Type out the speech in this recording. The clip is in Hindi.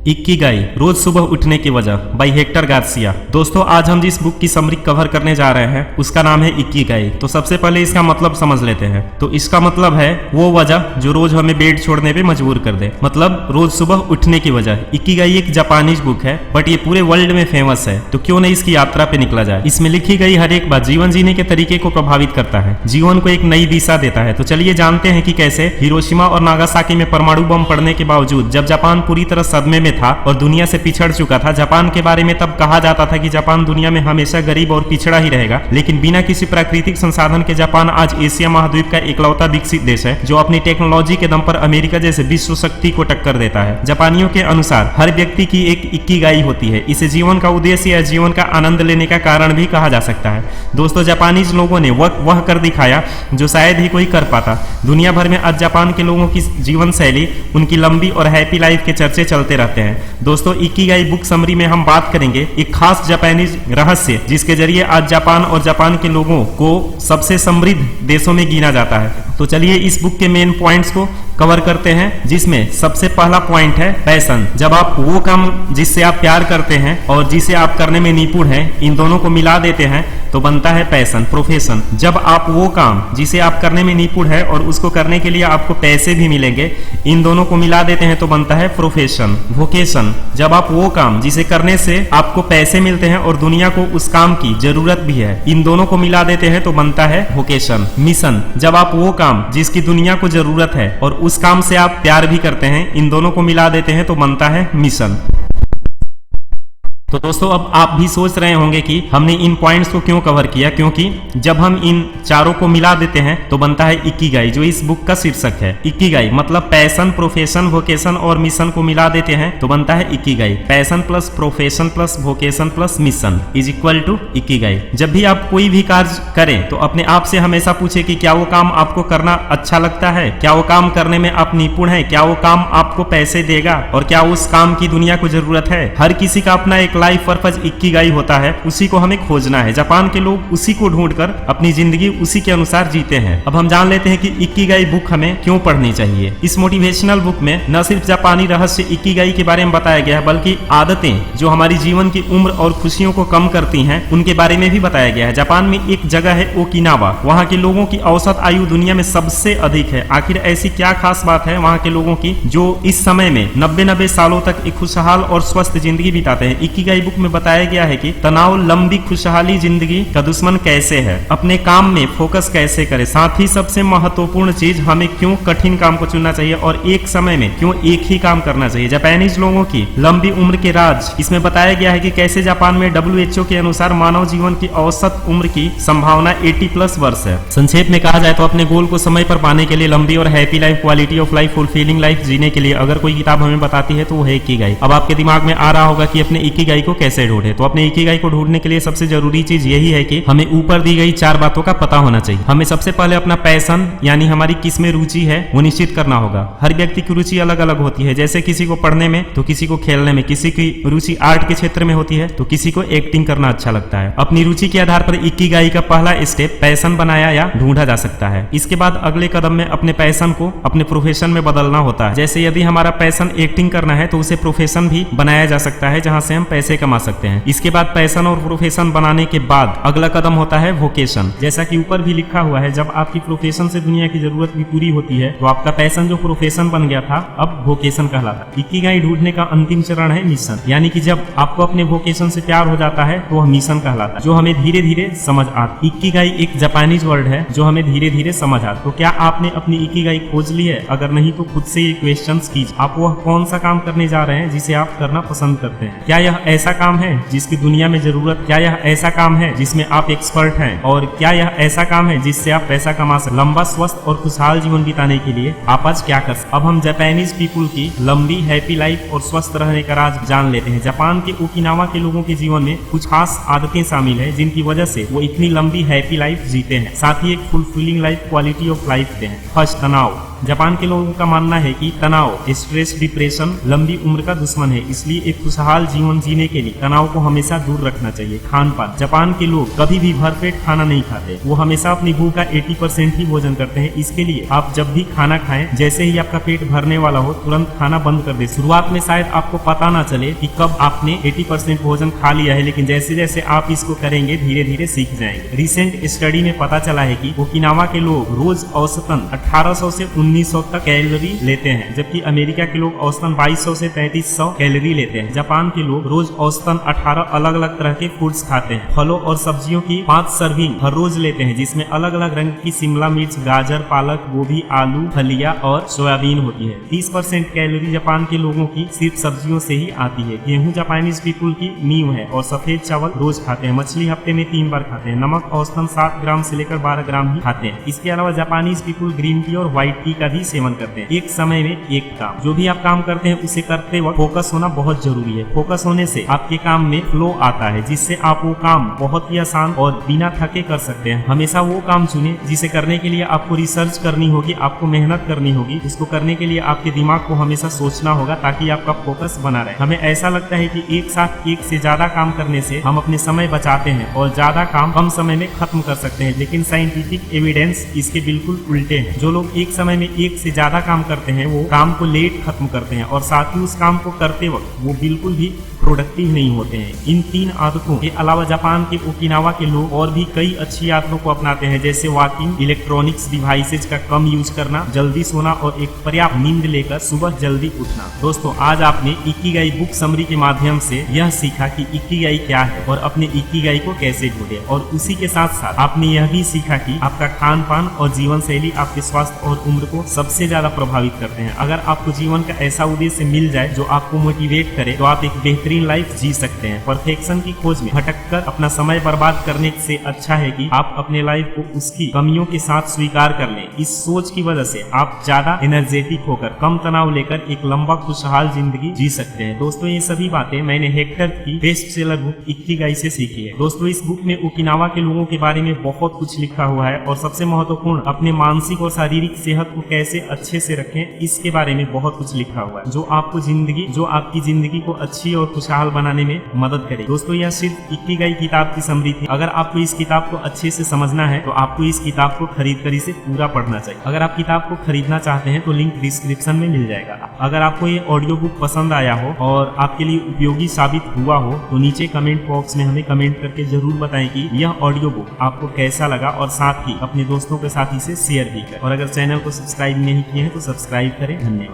इक्किगाई, रोज सुबह उठने की वजह, बाय हेक्टर गार्सिया। दोस्तों, आज हम जिस बुक की समरी कवर करने जा रहे हैं उसका नाम है इक्किगाई। तो सबसे पहले इसका मतलब समझ लेते हैं। तो इसका मतलब है वो वजह जो रोज हमें बेड छोड़ने पे मजबूर कर दे, मतलब रोज सुबह उठने की वजह। इक्किगाई एक जापानीज बुक है, बट ये पूरे वर्ल्ड में फेमस है, तो क्यों नहीं इसकी यात्रा पे निकला जाए। इसमें लिखी गई हर एक बात जीवन जीने के तरीके को प्रभावित करता है, जीवन को एक नई दिशा देता है। तो चलिए जानते हैं कि कैसे हिरोशिमा और नागासाकी में परमाणु बम पड़ने के बावजूद, जब जापान पूरी तरह सदमे में था और दुनिया से पिछड़ चुका था, जापान के बारे में तब कहा जाता था कि जापान दुनिया में हमेशा गरीब और पिछड़ा ही रहेगा, लेकिन बिना किसी प्राकृतिक संसाधन के जापान आज एशिया महाद्वीप का इकलौता विकसित देश है जो अपनी टेक्नोलॉजी के दम पर अमेरिका जैसे विश्व शक्ति को टक्कर देता है। जापानियों के अनुसार हर व्यक्ति की एक इक्किगाई होती है। इसे जीवन का उद्देश्य या जीवन का आनंद लेने का कारण भी कहा जा सकता है। दोस्तों, जापानीज लोगों ने वह कर दिखाया जो शायद ही कोई कर पाता। दुनिया भर में आज जापान के लोगों की जीवन शैली, उनकी लंबी और हैप्पी लाइफ के चर्चे चलते रहते हैं। दोस्तों, इक्किगाई बुक समरी में हम बात करेंगे एक खास जापानीज रहस्य जिसके जरिए आज जापान और जापान के लोगों को सबसे समृद्ध देशों में गिना जाता है। तो चलिए इस बुक के मेन पॉइंट्स को कवर करते हैं, जिसमें सबसे पहला पॉइंट है पैशन। जब आप वो काम जिससे आप प्यार करते हैं और जिसे आप करने में निपुण हैं, इन दोनों को मिला देते हैं तो बनता है पैशन, प्रोफेशन। जब आप वो काम जिसे आप करने में निपुण है और उसको करने के लिए आपको पैसे भी मिलेंगे, इन दोनों को मिला देते हैं तो बनता है प्रोफेशन, वोकेशन। जब आप वो काम जिसे करने से आपको पैसे मिलते हैं और दुनिया को उस काम की जरूरत भी है, इन दोनों को मिला देते हैं तो बनता है वोकेशन। मिशन, जब आप वो काम जिसकी दुनिया को जरूरत है और उस काम से आप प्यार भी करते हैं, इन दोनों को मिला देते हैं तो बनता है मिशन। तो दोस्तों, अब आप भी सोच रहे होंगे कि हमने इन पॉइंट्स को क्यों कवर किया, क्योंकि जब हम इन चारों को मिला देते हैं तो बनता है इक्किगाई, जो इस बुक का शीर्षक है। इक्किगाई मतलब पैशन, प्रोफेशन, वोकेशन और मिशन को मिला देते हैं तो बनता है ikigai. Passion plus profession plus vocation plus mission is equal to ikigai. जब भी आप कोई भी कार्य करें तो अपने आप से हमेशा पूछे कि क्या वो काम आपको करना अच्छा लगता है, क्या वो काम करने में आप निपुण है, क्या वो काम आपको पैसे देगा और क्या उस काम की दुनिया को जरूरत है। हर किसी का अपना एक लाइफ पर्पस इक्किगाई होता है, उसी को हमें खोजना है। जापान के लोग उसी को ढूंढकर अपनी जिंदगी उसी के अनुसार जीते हैं। अब हम जान लेते हैं कि इक्किगाई बुक हमें क्यों पढ़नी चाहिए। इस मोटिवेशनल बुक में न सिर्फ जापानी रहस्य इक्किगाई के बारे में बताया गया है, बल्कि आदतें जो हमारी जीवन की उम्र और खुशियों को कम करती हैं, उनके बारे में भी बताया गया है। जापान में एक जगह है ओकिनावा, वहाँ के लोगों की औसत आयु दुनिया में सबसे अधिक है। आखिर ऐसी क्या खास बात है वहाँ के लोगों की जो इस समय में 90 सालों तक एक खुशहाल और स्वस्थ जिंदगी बिताते हैं। इक्किगाई बुक में बताया गया है कि तनाव लंबी खुशहाली जिंदगी का दुश्मन कैसे है, अपने काम में फोकस कैसे करें, साथ ही सबसे महत्वपूर्ण चीज हमें क्यों कठिन काम को चुनना चाहिए और एक समय में क्यों एक ही काम करना चाहिए। जापानीज लोगों की लंबी उम्र के राज इसमें बताया गया है कि कैसे जापान में WHO के अनुसार मानव जीवन की औसत उम्र की संभावना 80+ वर्ष है। संक्षेप में कहा जाए तो अपने गोल को समय पर पाने के लिए, लंबी और happy life, quality of life, fulfilling life जीने के लिए अगर कोई किताब हमें बताती है तो वो है इक्किगाई। अब आपके दिमाग में आ रहा होगा कि अपने इक्किगाई को कैसे ढूंढे। तो अपने इक्किगाई को ढूंढने के लिए सबसे जरूरी चीज यही है कि हमें ऊपर दी गई 4 बातों का पता होना चाहिए। हमें सबसे पहले अपना पैशन यानी हमारी किस में रुचि है वो निश्चित करना होगा। हर व्यक्ति की रुचि अलग अलग होती है, जैसे किसी को पढ़ने में तो किसी को खेलने में, किसी की रुचि आर्ट के क्षेत्र में होती है तो किसी को एक्टिंग करना अच्छा लगता है। अपनी रुचि के आधार पर इक्किगाई का पहला स्टेप पैशन बनाया या ढूंढा जा सकता है। इसके बाद अगले कदम में अपने पैशन को अपने प्रोफेशन में बदलना होता है। जैसे यदि हमारा पैशन एक्टिंग करना है तो उसे प्रोफेशन भी बनाया जा सकता है जहां से हम पैसे कमा सकते हैं। इसके बाद पैशन और प्रोफेशन बनाने के बाद अगला कदम होता है वोकेशन। जैसा कि ऊपर भी लिखा हुआ है, जब आपकी प्रोफेशन से दुनिया की जरूरत भी पूरी होती है तो आपका पैशन जो प्रोफेशन बन गया था अब वोकेशन कहलाता है। इक्किगाई ढूंढने का अंतिम चरण है मिशन, यानी कि जब आपको अपने वोकेशन से प्यार हो जाता है तो वह मिशन कहलाता है, जो हमें धीरे धीरे समझ आता। इक्किगाई एक जापानीज वर्ड है जो हमें धीरे धीरे समझ आता। तो क्या आपने अपनी इक्किगाई खोज ली है? अगर नहीं तो खुद से ये क्वेश्चंस कीजिए। आप वह कौन सा काम करने जा रहे हैं जिसे आप करना पसंद करते हैं? क्या यह ऐसा काम है जिसकी दुनिया में जरूरत? क्या यह ऐसा काम है जिसमें आप एक्सपर्ट हैं? और क्या यह ऐसा काम है जिससे आप पैसा कमा सकते? लंबा, स्वस्थ और खुशहाल जीवन बिताने के लिए आप आज क्या कर सकते? अब हम जापानीज पीपुल की लंबी, हैप्पी लाइफ और स्वस्थ रहने का राज जान लेते हैं। जापान के ओकिनावा के लोगों के जीवन में कुछ खास आदतें शामिल है जिनकी वजह से वो इतनी लंबी हैप्पी लाइफ जीते हैं, साथ ही एक fulfilling life, quality of life देते हैं। फर्स्ट, तनाव। जापान के लोगों का मानना है कि तनाव, स्ट्रेस, डिप्रेशन लंबी उम्र का दुश्मन है, इसलिए एक खुशहाल जीवन जीने जीने के लिए तनाव को हमेशा दूर रखना चाहिए। खान पान, जापान के लोग कभी भी भरपेट खाना नहीं खाते, वो हमेशा अपनी भूख का 80% ही भोजन करते हैं। इसके लिए आप जब भी खाना खाएं, जैसे ही आपका पेट भरने वाला हो तुरंत खाना बंद कर दे। शुरुआत में शायद आपको पता ना चले कि कब आपने 80% भोजन खा लिया है, लेकिन जैसे जैसे आप इसको करेंगे धीरे धीरे सीख जाएंगे। रिसेंट स्टडी में पता चला है कि ओकिनावा के लोग रोज औसतन 1800 से 1900 तक कैलोरी लेते हैं, जबकि अमेरिका के लोग औसतन 2200 से 3300 कैलोरी लेते हैं। जापान के लोग रोज औसतन 18 अलग अलग तरह के फूड्स खाते हैं। फलों और सब्जियों की 5 सर्विंग हर रोज लेते हैं, जिसमें अलग अलग रंग की शिमला मिर्च, गाजर, पालक, गोभी, आलू, फलिया और सोयाबीन होती है। 30% कैलोरी जापान के लोगों की सिर्फ सब्जियों से ही आती है। गेहूं जापानीज पीपुल की नींव है और सफेद चावल रोज खाते हैं। मछली हफ्ते में 3 बार खाते हैं। नमक औसतन 7 ग्राम से लेकर 12 ग्राम ही खाते हैं। इसके अलावा जापानीज पीपुल ग्रीन टी और व्हाइट टी का भी सेवन करते हैं। एक समय में एक काम, जो भी आप काम करते हैं उसे करते वक्त फोकस होना बहुत जरूरी है। फोकस होने से आपके काम में फ्लो आता है, जिससे आप वो काम बहुत ही आसान और बिना थके कर सकते हैं। हमेशा वो काम चुने जिसे करने के लिए आपको रिसर्च करनी होगी, आपको मेहनत करनी होगी। उसको करने के लिए आपके दिमाग को हमेशा सोचना होगा ताकि आपका फोकस बना रहे। हमें ऐसा लगता है कि एक साथ एक से ज्यादा काम करने से हम अपने समय बचाते हैं और ज्यादा काम कम समय में खत्म कर सकते हैं, लेकिन साइंटिफिक एविडेंस इसके बिल्कुल उल्टे हैं। जो लोग एक समय में एक से ज्यादा काम करते हैं वो काम को लेट खत्म करते हैं और साथ ही उस काम को करते वक्त वो बिल्कुल भी प्रोडक्टिव नहीं होते हैं। इन 3 आदतों के अलावा जापान के ओकिनावा के लोग और भी कई अच्छी आदतों को अपनाते हैं, जैसे वॉकिंग, इलेक्ट्रॉनिक्स डिवाइसेज का कम यूज करना, जल्दी सोना और एक पर्याप्त नींद लेकर सुबह जल्दी उठना। दोस्तों, आज आपने इकिगाई बुक समरी के माध्यम से यह सीखा कि इकिगाई क्या है और अपने इकिगाई को कैसे ढूंढे, और उसी के साथ साथ आपने यह भी सीखा कि आपका खान पान और जीवन शैली आपके स्वास्थ्य और उम्र को सबसे ज्यादा प्रभावित करते हैं। अगर आपको जीवन का ऐसा उद्देश्य मिल जाए जो आपको मोटिवेट करे, तो आप एक बेहतरीन लाइफ जी सकते हैं। परफेक्शन की खोज में भटककर अपना समय बर्बाद करने से अच्छा है कि आप अपने लाइफ को उसकी कमियों के साथ स्वीकार कर लें। इस सोच की वजह से आप ज्यादा एनर्जेटिक होकर कम तनाव लेकर एक लंबा खुशहाल जिंदगी जी सकते हैं। दोस्तों, ये सभी बातें मैंने हेक्टर की बेस्ट सेलर बुक इकिगाई से सीखी है। दोस्तों, इस बुक में ओकिनावा के लोगों के बारे में बहुत कुछ लिखा हुआ है और सबसे महत्वपूर्ण अपने मानसिक और शारीरिक सेहत को कैसे अच्छे से रखें, इसके बारे में बहुत कुछ लिखा हुआ है, जो आपकी जिंदगी को अच्छी और खुशहाल बनाने में मदद करे। दोस्तों, यह सिर्फ इकिगाई किताब की समरी थी। अगर आपको इस किताब को अच्छे से समझना है तो आपको इस किताब को खरीद कर इसे पूरा पढ़ना चाहिए। अगर आप किताब को खरीदना चाहते हैं तो लिंक डिस्क्रिप्शन में मिल जाएगा। अगर आपको ये ऑडियो बुक पसंद आया हो और आपके लिए उपयोगी साबित हुआ हो तो नीचे कमेंट बॉक्स में हमें कमेंट करके जरूर बताएं कि यह ऑडियो बुक आपको कैसा लगा, और साथ ही अपने दोस्तों के साथ इसे शेयर भी करें। और अगर चैनल को सब्सक्राइब नहीं किए हैं तो सब्सक्राइब करें। धन्यवाद।